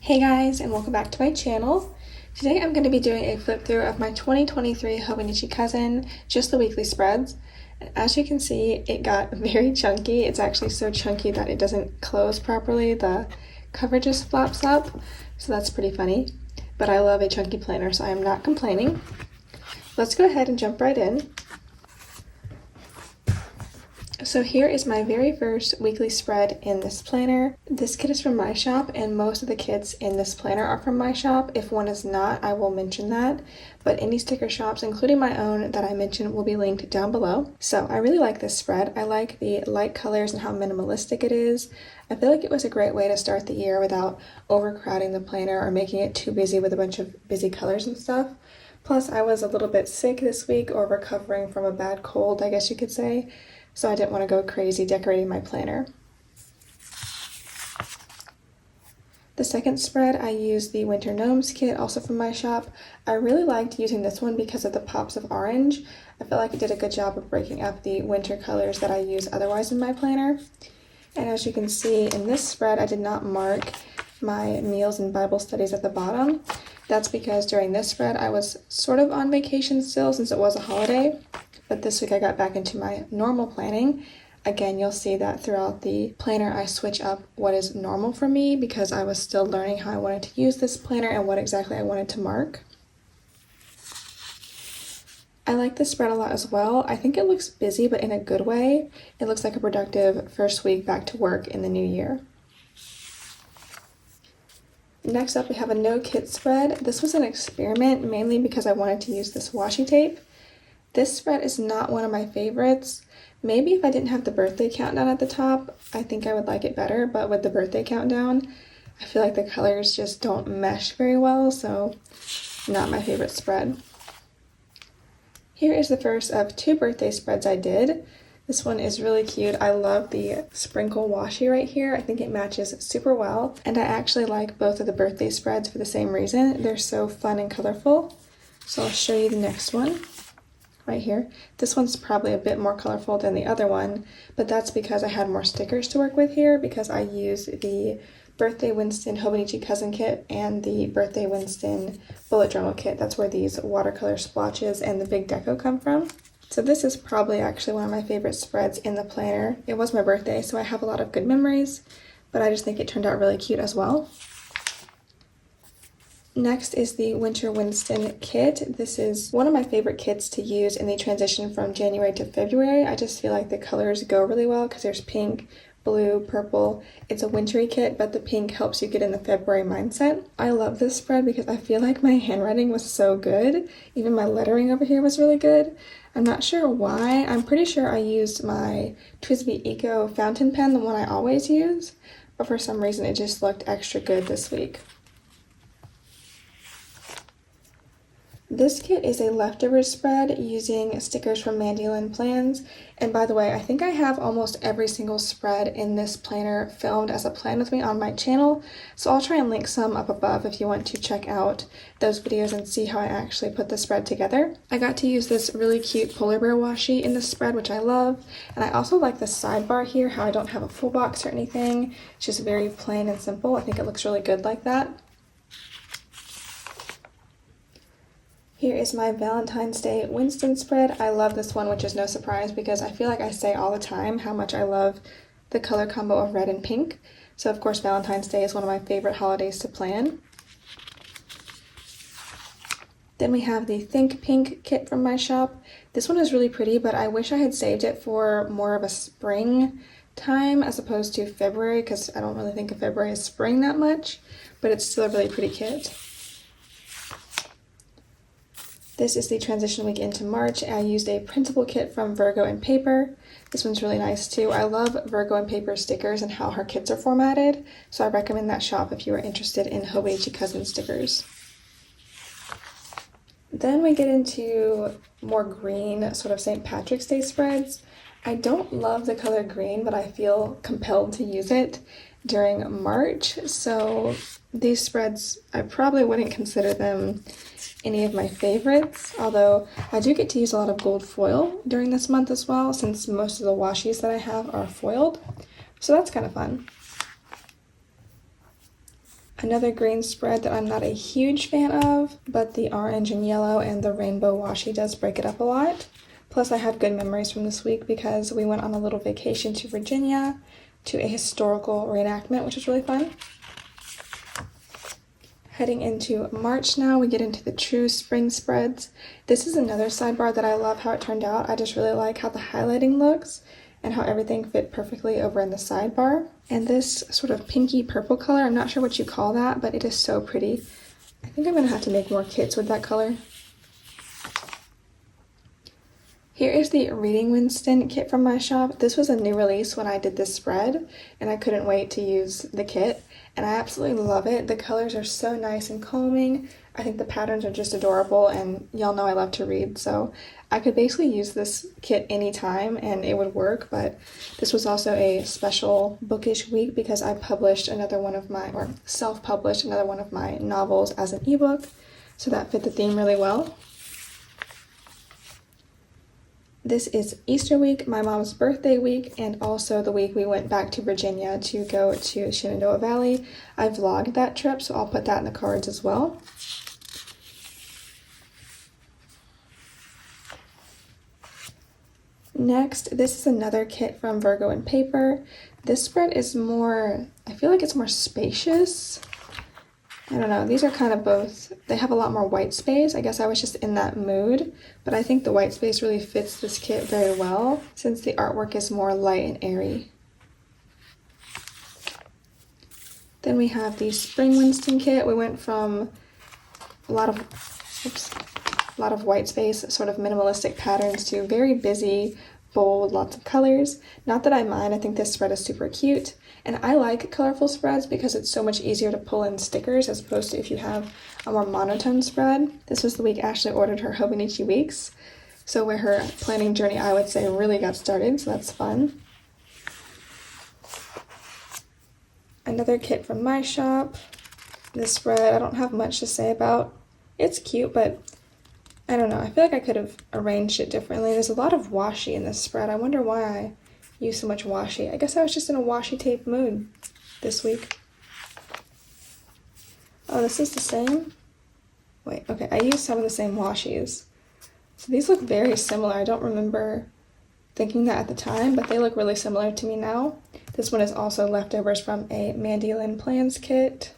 Hey guys, and welcome back to my channel. Today I'm going to be doing a flip through of my 2023 Hobonichi Cousin, just the weekly spreads. And as you can see, it got very chunky. It's actually so chunky that it doesn't close properly. The cover just flaps up, so that's pretty funny. But I love a chunky planner, so I am not complaining. Let's go ahead and jump right in. So here is my very first weekly spread in this planner. This kit is from my shop, and most of the kits in this planner are from my shop. If one is not, I will mention that. But any sticker shops, including my own that I mentioned, will be linked down below. So I really like this spread. I like the light colors and how minimalistic it is. I feel like it was a great way to start the year without overcrowding the planner or making it too busy with a bunch of busy colors and stuff. Plus, I was a little bit sick this week, or recovering from a bad cold, I guess you could say. So I didn't want to go crazy decorating my planner. The second spread, I used the Winter Gnomes kit, also from my shop. I really liked using this one because of the pops of orange. I feel like it did a good job of breaking up the winter colors that I use otherwise in my planner. And as you can see in this spread, I did not mark my meals and Bible studies at the bottom. That's because during this spread, I was sort of on vacation still since it was a holiday. But this week I got back into my normal planning. Again, you'll see that throughout the planner I switch up what is normal for me because I was still learning how I wanted to use this planner and what exactly I wanted to mark. I like this spread a lot as well. I think it looks busy, but in a good way. It looks like a productive first week back to work in the new year. Next up, we have a no kit spread. This was an experiment mainly because I wanted to use this washi tape. This spread is not one of my favorites. Maybe if I didn't have the birthday countdown at the top, I think I would like it better, but with the birthday countdown, I feel like the colors just don't mesh very well, so not my favorite spread. Here is the first of two birthday spreads I did. This one is really cute. I love the sprinkle washi right here. I think it matches super well, and I actually like both of the birthday spreads for the same reason. They're so fun and colorful. So I'll show you the next one. Right here. This one's probably a bit more colorful than the other one, but that's because I had more stickers to work with here because I used the Birthday Winston Hobonichi Cousin kit and the Birthday Winston Bullet Journal kit. That's where these watercolor splotches and the big deco come from. So this is probably actually one of my favorite spreads in the planner. It was my birthday, so I have a lot of good memories, but I just think it turned out really cute as well. Next is the Winter Winston kit. This is one of my favorite kits to use in the transition from January to February. I just feel like the colors go really well because there's pink, blue, purple. It's a wintry kit, but the pink helps you get in the February mindset. I love this spread because I feel like my handwriting was so good. Even my lettering over here was really good. I'm not sure why. I'm pretty sure I used my TWSBI Eco fountain pen, the one I always use, but for some reason it just looked extra good this week. This kit is a leftover spread using stickers from Mandolin Plans. And by the way, I think I have almost every single spread in this planner filmed as a plan with me on my channel. So I'll try and link some up above if you want to check out those videos and see how I actually put the spread together. I got to use this really cute polar bear washi in this spread, which I love. And I also like the sidebar here, how I don't have a full box or anything. It's just very plain and simple. I think it looks really good like that. Here is my Valentine's Day Winston spread. I love this one, which is no surprise because I feel like I say all the time how much I love the color combo of red and pink. So of course Valentine's Day is one of my favorite holidays to plan. Then we have the Think Pink kit from my shop. This one is really pretty, but I wish I had saved it for more of a spring time as opposed to February because I don't really think of February as spring that much, but it's still a really pretty kit. This is the transition week into March. I used a printable kit from Virgo and Paper. This one's really nice too. I love Virgo and Paper stickers and how her kits are formatted, so I recommend that shop if you are interested in Hobonichi Cousin stickers. Then we get into more green, sort of St. Patrick's Day spreads. I don't love the color green, but I feel compelled to use it during March, so these spreads, I probably wouldn't consider them any of my favorites, although I do get to use a lot of gold foil during this month as well, since most of the washies that I have are foiled, so that's kind of fun. Another green spread that I'm not a huge fan of, but the orange and yellow and the rainbow washi does break it up a lot. Plus I have good memories from this week because we went on a little vacation to Virginia to a historical reenactment, which was really fun. Heading into March now, we get into the true spring spreads. This is another sidebar that I love how it turned out. I just really like how the highlighting looks and how everything fit perfectly over in the sidebar. And this sort of pinky purple color, I'm not sure what you call that, but it is so pretty. I think I'm gonna have to make more kits with that color. Here is the Reading Winston kit from my shop. This was a new release when I did this spread, and I couldn't wait to use the kit, and I absolutely love it. The colors are so nice and calming. I think the patterns are just adorable, and y'all know I love to read, so I could basically use this kit anytime and it would work, but this was also a special bookish week because I published another one of my, or self-published another one of my novels as an ebook, so that fit the theme really well. This is Easter week, my mom's birthday week, and also the week we went back to Virginia to go to Shenandoah Valley. I vlogged that trip, so I'll put that in the cards as well. Next, this is another kit from Virgo and Paper. This spread is more, I feel like it's more spacious. I don't know, these are kind of both, they have a lot more white space. I guess I was just in that mood, but I think the white space really fits this kit very well since the artwork is more light and airy. Then we have the Spring Winston kit. We went from a lot of white space, sort of minimalistic patterns to very busy, bold, lots of colors. Not that I mind, I think this spread is super cute. And I like colorful spreads because it's so much easier to pull in stickers as opposed to if you have a more monotone spread. This was the week Ashley ordered her Hobonichi weeks, so where her planning journey, I would say, really got started, so that's fun. Another kit from my shop. This spread, I don't have much to say about. It's cute, but I don't know. I feel like I could have arranged it differently. There's a lot of washi in this spread. I wonder why I use so much washi. I guess I was just in a washi tape mood this week. Oh, this is the same? Wait, okay, I used some of the same washis. So these look very similar. I don't remember thinking that at the time, but they look really similar to me now. This one is also leftovers from a Mandy Lynn Plans kit.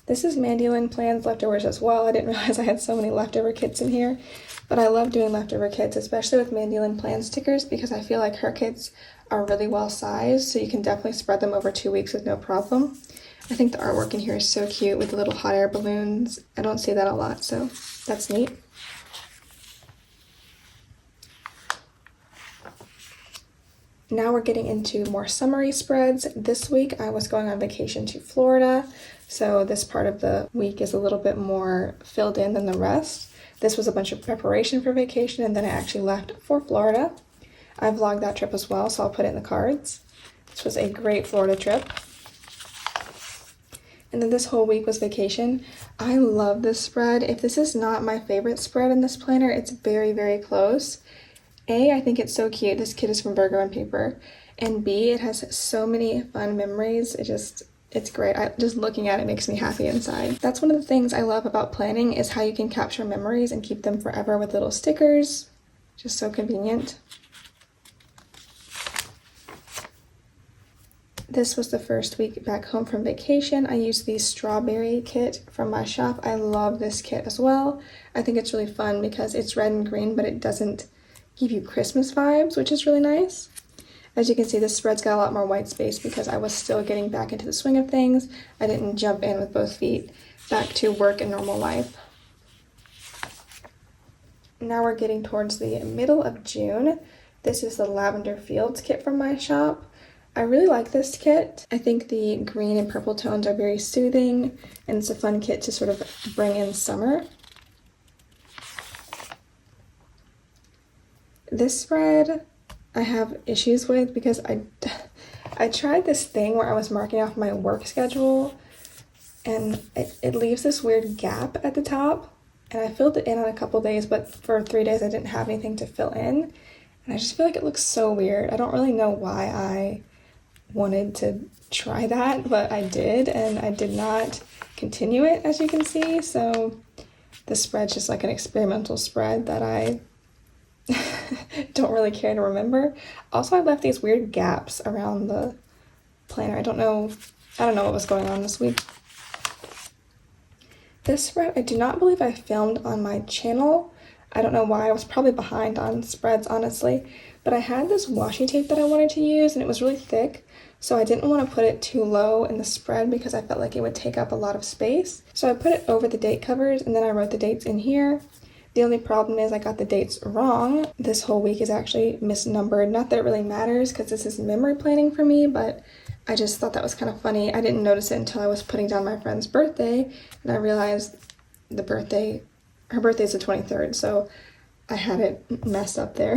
This is Mandy Lynn Plans leftovers as well. I didn't realize I had so many leftover kits in here, but I love doing leftover kits, especially with Mandy Lynn Plans stickers, because I feel like her kits are really well sized, so you can definitely spread them over 2 weeks with no problem. I think the artwork in here is so cute with the little hot air balloons. I don't see that a lot, so that's neat. Now we're getting into more summery spreads. This week I was going on vacation to Florida, so this part of the week is a little bit more filled in than the rest. This was a bunch of preparation for vacation, and then I actually left for Florida. I vlogged that trip as well, so I'll put it in the cards. This was a great Florida trip. And then this whole week was vacation. I love this spread. If this is not my favorite spread in this planner, it's very, very close. A, I think it's so cute. This kit is from Virgo and Paper. And B, it has so many fun memories. It's great. Just looking at it makes me happy inside. That's one of the things I love about planning is how you can capture memories and keep them forever with little stickers. Just so convenient. This was the first week back home from vacation. I used the strawberry kit from my shop. I love this kit as well. I think it's really fun because it's red and green, but it doesn't give you Christmas vibes, which is really nice. As you can see, this spread's got a lot more white space because I was still getting back into the swing of things. I didn't jump in with both feet back to work and normal life. Now we're getting towards the middle of June. This is the Lavender Fields kit from my shop. I really like this kit. I think the green and purple tones are very soothing, and it's a fun kit to sort of bring in summer. This spread I have issues with because I tried this thing where I was marking off my work schedule, and it leaves this weird gap at the top, and I filled it in on a couple days, but for 3 days I didn't have anything to fill in, and I just feel like it looks so weird. I don't really know why I wanted to try that, but I did, and I did not continue it, as you can see. So this spread's just like an experimental spread that I don't really care to remember. Also, I left these weird gaps around the planner. I don't know what was going on this week. This spread, I do not believe I filmed on my channel. I don't know why. I was probably behind on spreads, honestly. But I had this washi tape that I wanted to use, and it was really thick. So I didn't want to put it too low in the spread because I felt like it would take up a lot of space. So I put it over the date covers, and then I wrote the dates in here. The only problem is I got the dates wrong. This whole week is actually misnumbered. Not that it really matters because this is memory planning for me, but I just thought that was kind of funny. I didn't notice it until I was putting down my friend's birthday, and I realized her birthday's the 23rd, so I had it messed up there.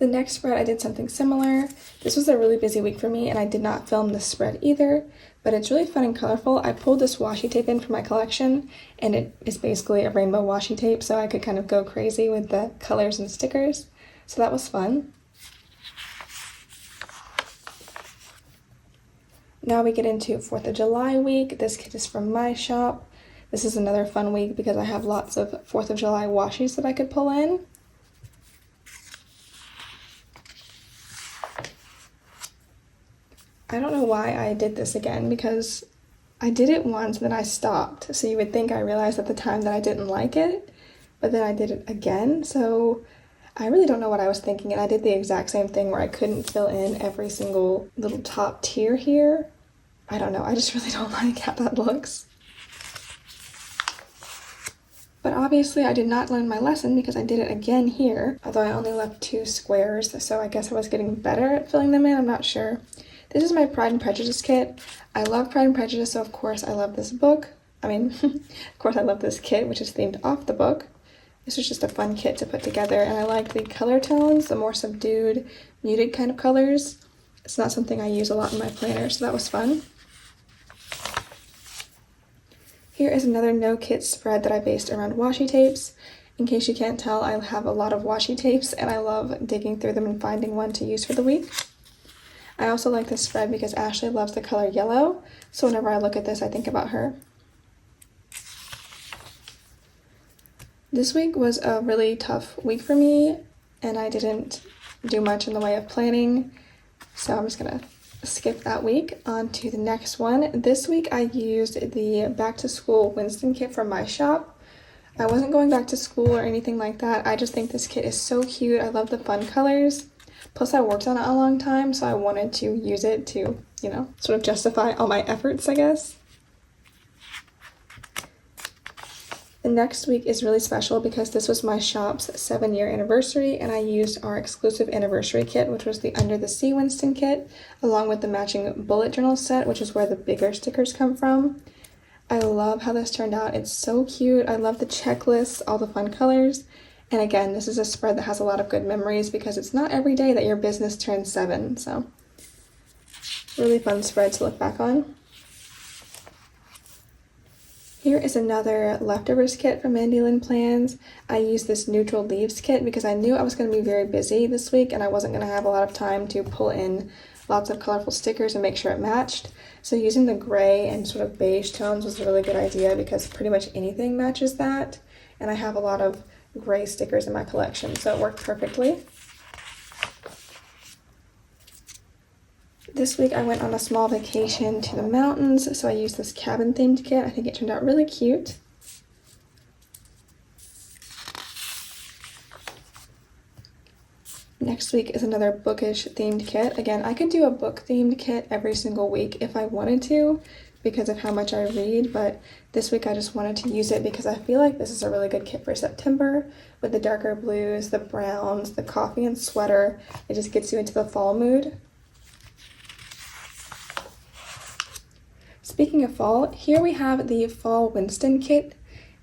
The next spread, I did something similar. This was a really busy week for me, and I did not film this spread either, but it's really fun and colorful. I pulled this washi tape in from my collection, and it is basically a rainbow washi tape, so I could kind of go crazy with the colors and stickers. So that was fun. Now we get into 4th of July week. This kit is from my shop. This is another fun week because I have lots of 4th of July washies that I could pull in. I don't know why I did this again because I did it once and then I stopped. So you would think I realized at the time that I didn't like it, but then I did it again. So I really don't know what I was thinking, and I did the exact same thing where I couldn't fill in every single little top tier here. I don't know, I just really don't like how that looks. But obviously I did not learn my lesson because I did it again here, although I only left 2 squares, so I guess I was getting better at filling them in, I'm not sure. This is my Pride and Prejudice kit. I love Pride and Prejudice, so of course I love this book. of course I love this kit, which is themed off the book. This was just a fun kit to put together, and I like the color tones, the more subdued, muted kind of colors. It's not something I use a lot in my planner, so that was fun. Here is another no kit spread that I based around washi tapes. In case you can't tell, I have a lot of washi tapes, and I love digging through them and finding one to use for the week. I also like this spread because Ashley loves the color yellow, so whenever I look at this, I think about her. This week was a really tough week for me, and I didn't do much in the way of planning, so I'm just gonna skip that week. On to the next one. This week I used the back to school Winston kit from my shop. I wasn't going back to school or anything like that. I just think this kit is so cute. I love the fun colors. Plus I worked on it a long time, so I wanted to use it to, sort of justify all my efforts, I guess. The next week is really special because this was my shop's 7-year anniversary, and I used our exclusive anniversary kit, which was the Under the Sea Winston kit, along with the matching bullet journal set, which is where the bigger stickers come from. I love how this turned out. It's so cute. I love the checklists, all the fun colors. And again, this is a spread that has a lot of good memories because it's not every day that your business turns 7, so really fun spread to look back on. Here is another leftovers kit from Mandy Lynn Plans. I used this neutral leaves kit because I knew I was going to be very busy this week and I wasn't going to have a lot of time to pull in lots of colorful stickers and make sure it matched. So using the gray and sort of beige tones was a really good idea because pretty much anything matches that. And I have a lot of gray stickers in my collection, so it worked perfectly. This week I went on a small vacation to the mountains, so I used this cabin themed kit. I think it turned out really cute. Next week is another bookish themed kit. Again, I could do a book themed kit every single week if I wanted to because of how much I read, but this week I just wanted to use it because I feel like this is a really good kit for September with the darker blues, the browns, the coffee and sweater. It just gets you into the fall mood. Speaking of fall, here we have the Fall Winston kit,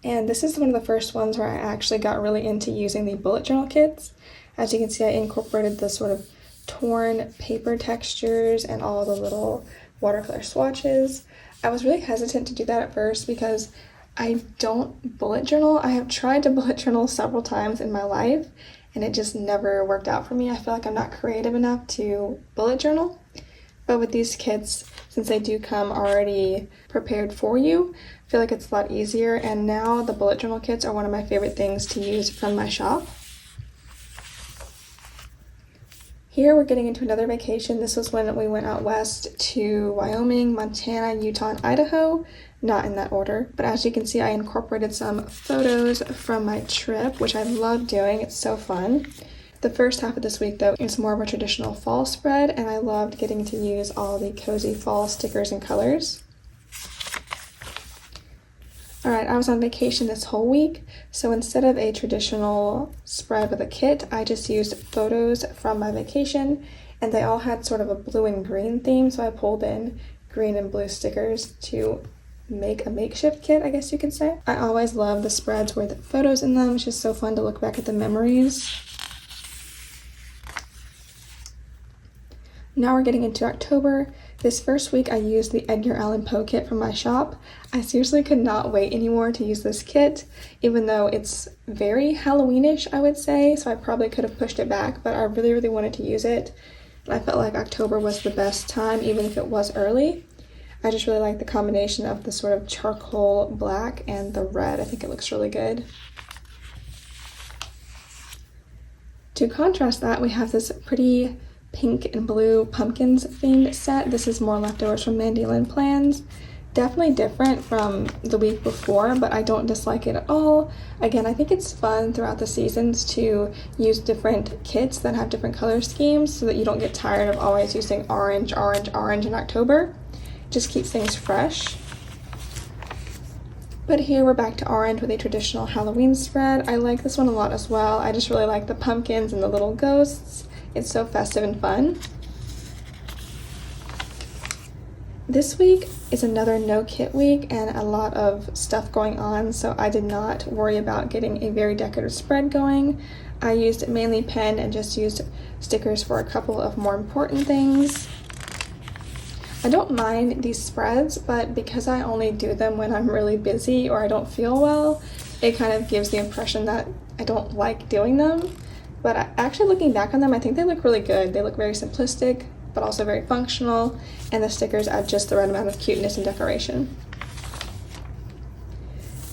and this is one of the first ones where I actually got really into using the bullet journal kits. As you can see, I incorporated the sort of torn paper textures and all the little watercolor swatches. I was really hesitant to do that at first because I don't bullet journal. I have tried to bullet journal several times in my life, and it just never worked out for me. I feel like I'm not creative enough to bullet journal. But with these kits, since they do come already prepared for you, I feel like it's a lot easier. And now the bullet journal kits are one of my favorite things to use from my shop. Here we're getting into another vacation. This was when we went out west to Wyoming, Montana, Utah, and Idaho. Not in that order, but as you can see, I incorporated some photos from my trip, which I love doing. It's so fun. The first half of this week, though, is more of a traditional fall spread, and I loved getting to use all the cozy fall stickers and colors. Alright, I was on vacation this whole week, so instead of a traditional spread with a kit, I just used photos from my vacation, and they all had sort of a blue and green theme, so I pulled in green and blue stickers to make a makeshift kit, I guess you could say. I always love the spreads with photos in them. It's just so fun to look back at the memories. Now we're getting into October. This first week I used the Edgar Allan Poe kit from my shop. I seriously could not wait anymore to use this kit, even though it's very Halloweenish, I would say, so I probably could have pushed it back, but I really, really wanted to use it. And I felt like October was the best time, even if it was early. I just really like the combination of the sort of charcoal black and the red. I think it looks really good. To contrast that, we have this pretty pink and blue pumpkins themed set. This is more leftovers from Mandy Lynn Plans. Definitely different from the week before, but I don't dislike it at all. Again, I think it's fun throughout the seasons to use different kits that have different color schemes so that you don't get tired of always using orange, orange, orange in October. Just keeps things fresh. But here we're back to orange with a traditional Halloween spread. I like this one a lot as well. I just really like the pumpkins and the little ghosts. It's so festive and fun. This week is another no kit week and a lot of stuff going on, so I did not worry about getting a very decorative spread going. I used mainly pen and just used stickers for a couple of more important things. I don't mind these spreads, but because I only do them when I'm really busy or I don't feel well, it kind of gives the impression that I don't like doing them. But actually looking back on them, I think they look really good. They look very simplistic, but also very functional, and the stickers add just the right amount of cuteness and decoration.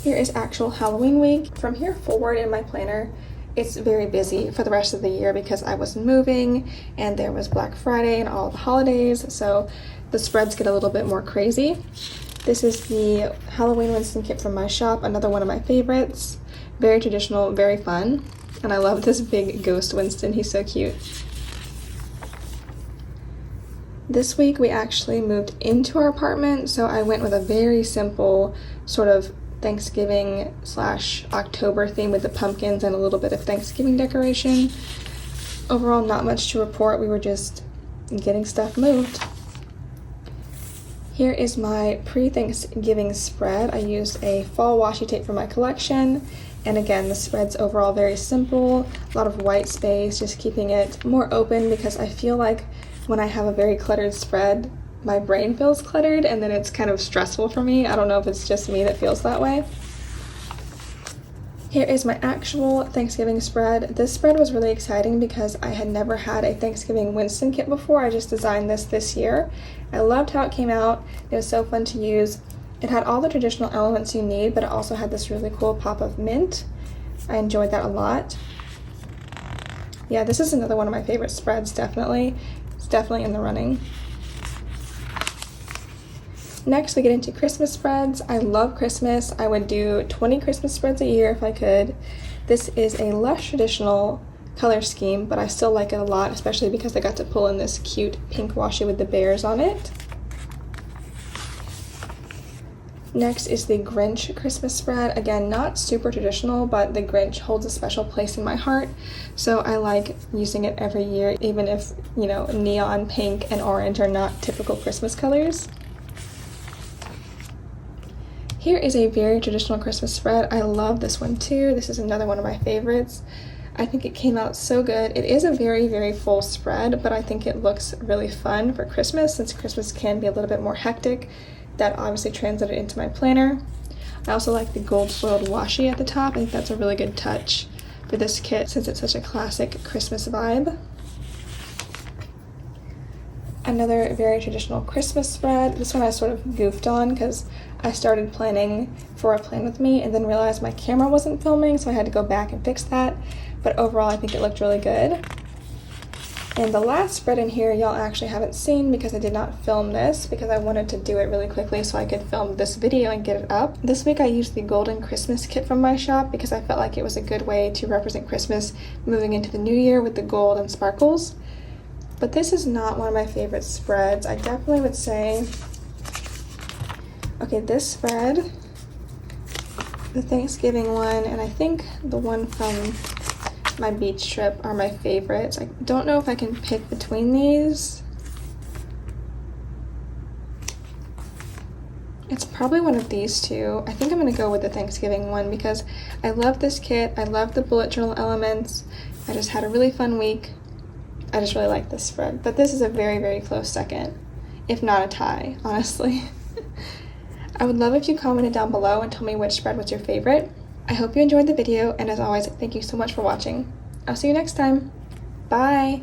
Here is actual Halloween week. From here forward in my planner, it's very busy for the rest of the year because I was moving and there was Black Friday and all the holidays, so the spreads get a little bit more crazy. This is the Halloween Winston kit from my shop, another one of my favorites. Very traditional, very fun. And I love this big ghost Winston, he's so cute. This week we actually moved into our apartment, so I went with a very simple sort of Thanksgiving / October theme with the pumpkins and a little bit of Thanksgiving decoration. Overall, not much to report. We were just getting stuff moved. Here is my pre-Thanksgiving spread. I used a fall washi tape from my collection. And again, the spread's overall very simple, a lot of white space, just keeping it more open because I feel like when I have a very cluttered spread, my brain feels cluttered and then it's kind of stressful for me. I don't know if it's just me that feels that way. Here is my actual Thanksgiving spread. This spread was really exciting because I had never had a Thanksgiving Winston kit before. I just designed this year. I loved how it came out. It was so fun to use. It had all the traditional elements you need, but it also had this really cool pop of mint. I enjoyed that a lot. Yeah, this is another one of my favorite spreads, definitely. It's definitely in the running. Next, we get into Christmas spreads. I love Christmas. I would do 20 Christmas spreads a year if I could. This is a less traditional color scheme, but I still like it a lot, especially because I got to pull in this cute pink washi with the bears on it. Next is the Grinch Christmas spread. Again, not super traditional, but the Grinch holds a special place in my heart, so I like using it every year, even if, you know, neon pink and orange are not typical Christmas colors. Here is a very traditional Christmas spread. I love this one too. This is another one of my favorites. I think it came out so good. It is a very, very full spread, but I think it looks really fun for Christmas, since Christmas can be a little bit more hectic. That obviously translated into my planner. I also like the gold foiled washi at the top. I think that's a really good touch. for this kit since it's such a classic Christmas vibe. Another very traditional Christmas spread. This one I sort of goofed on because I started planning for a plan with me and then realized my camera wasn't filming, so I had to go back and fix that. But overall, I think it looked really good. And the last spread in here, y'all actually haven't seen because I did not film this because I wanted to do it really quickly so I could film this video and get it up. This week I used the Golden Christmas kit from my shop because I felt like it was a good way to represent Christmas moving into the new year with the gold and sparkles. But this is not one of my favorite spreads. I definitely would say, okay, this spread, the Thanksgiving one, and I think the one from my beach trip are my favorites. I don't know if I can pick between these. It's probably one of these two. I think I'm gonna go with the Thanksgiving one because I love this kit. I love the bullet journal elements. I just had a really fun week. I just really like this spread. But this is a very, very close second, if not a tie, honestly. I would love if you commented down below and told me which spread was your favorite. I hope you enjoyed the video, and as always, thank you so much for watching. I'll see you next time. Bye!